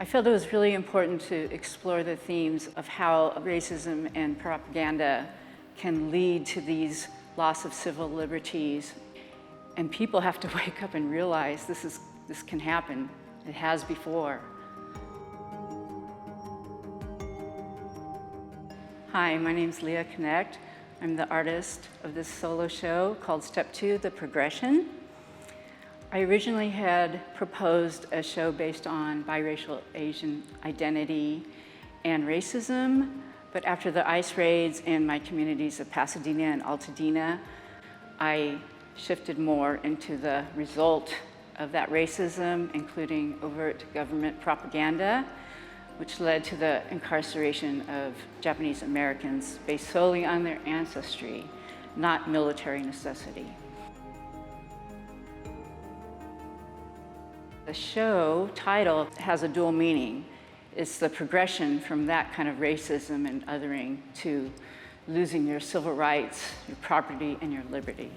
I felt it was really important to explore the themes of how racism and propaganda can lead to these loss of civil liberties. And people have to wake up and realize this can happen. It has before. Hi, my name's Leah Knecht. I'm the artist of this solo show called Step 2, The Progression. I originally had proposed a show based on biracial Asian identity and racism, but after the ICE raids in my communities of Pasadena and Altadena, I shifted more into the result of that racism, including overt government propaganda, which led to the incarceration of Japanese Americans based solely on their ancestry, not military necessity. The show title has a dual meaning. It's the progression from that kind of racism and othering to losing your civil rights, your property, and your liberty.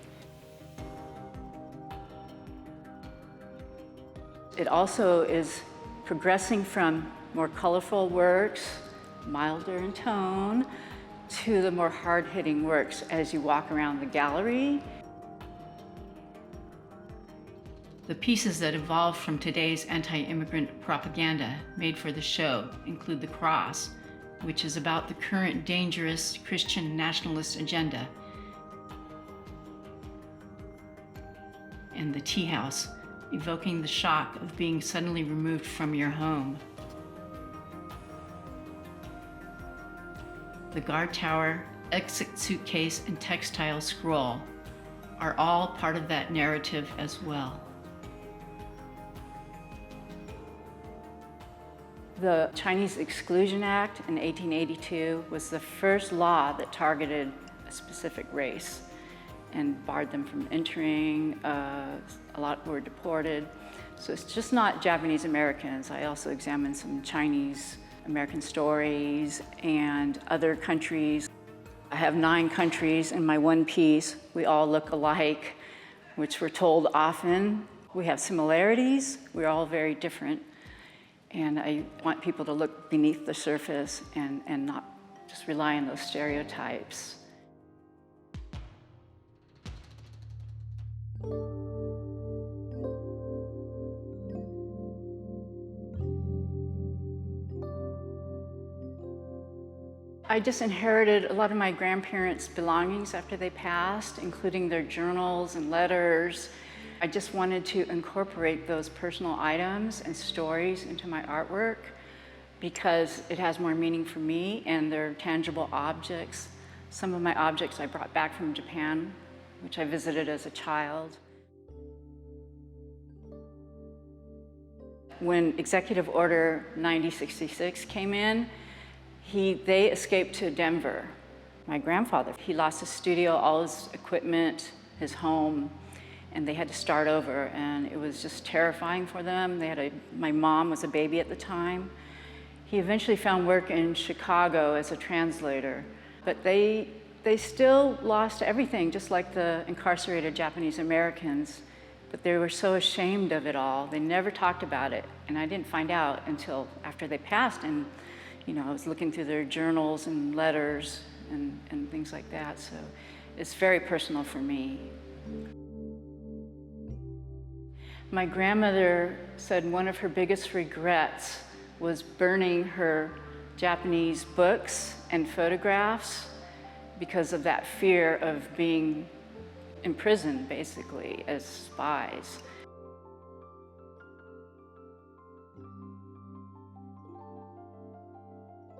It also is progressing from more colorful works, milder in tone, to the more hard-hitting works as you walk around the gallery. The pieces that evolved from today's anti-immigrant propaganda made for the show include the cross, which is about the current dangerous Christian nationalist agenda, and the tea house, evoking the shock of being suddenly removed from your home. The guard tower, exit suitcase, and textile scroll are all part of that narrative as well. The Chinese Exclusion Act in 1882 was the first law that targeted a specific race and barred them from entering. A lot were deported. So it's just not Japanese Americans. I also examined some Chinese American stories and other countries. I have 9 countries in my one piece. We all look alike, which we're told often. We have similarities. We're all very different. And I want people to look beneath the surface and not just rely on those stereotypes. I just inherited a lot of my grandparents' belongings after they passed, including their journals and letters. I just wanted to incorporate those personal items and stories into my artwork because it has more meaning for me and they're tangible objects. Some of my objects I brought back from Japan, which I visited as a child. When Executive Order 9066 came in, they escaped to Denver. My grandfather, he lost his studio, all his equipment, his home, and they had to start over, and it was just terrifying for them. My mom was a baby at the time. He eventually found work in Chicago as a translator, but they still lost everything, just like the incarcerated Japanese Americans, but they were so ashamed of it all. They never talked about it, and I didn't find out until after they passed, and I was looking through their journals and letters and things like that, so it's very personal for me. My grandmother said one of her biggest regrets was burning her Japanese books and photographs because of that fear of being imprisoned, basically, as spies.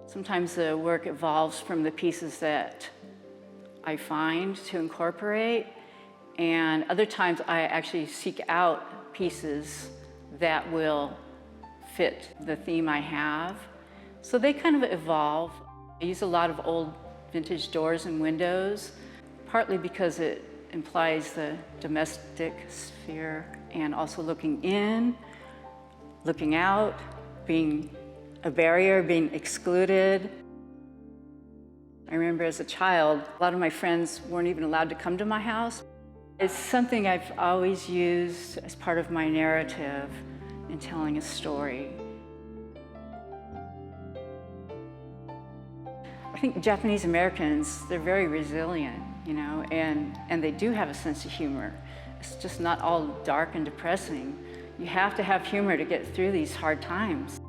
Sometimes the work evolves from the pieces that I find to incorporate, and other times I actually seek out pieces that will fit the theme I have. So they kind of evolve. I use a lot of old vintage doors and windows, partly because it implies the domestic sphere and also looking in, looking out, being a barrier, being excluded. I remember as a child, a lot of my friends weren't even allowed to come to my house. It's something I've always used as part of my narrative in telling a story. I think Japanese Americans, they're very resilient, you know, and they do have a sense of humor. It's just not all dark and depressing. You have to have humor to get through these hard times.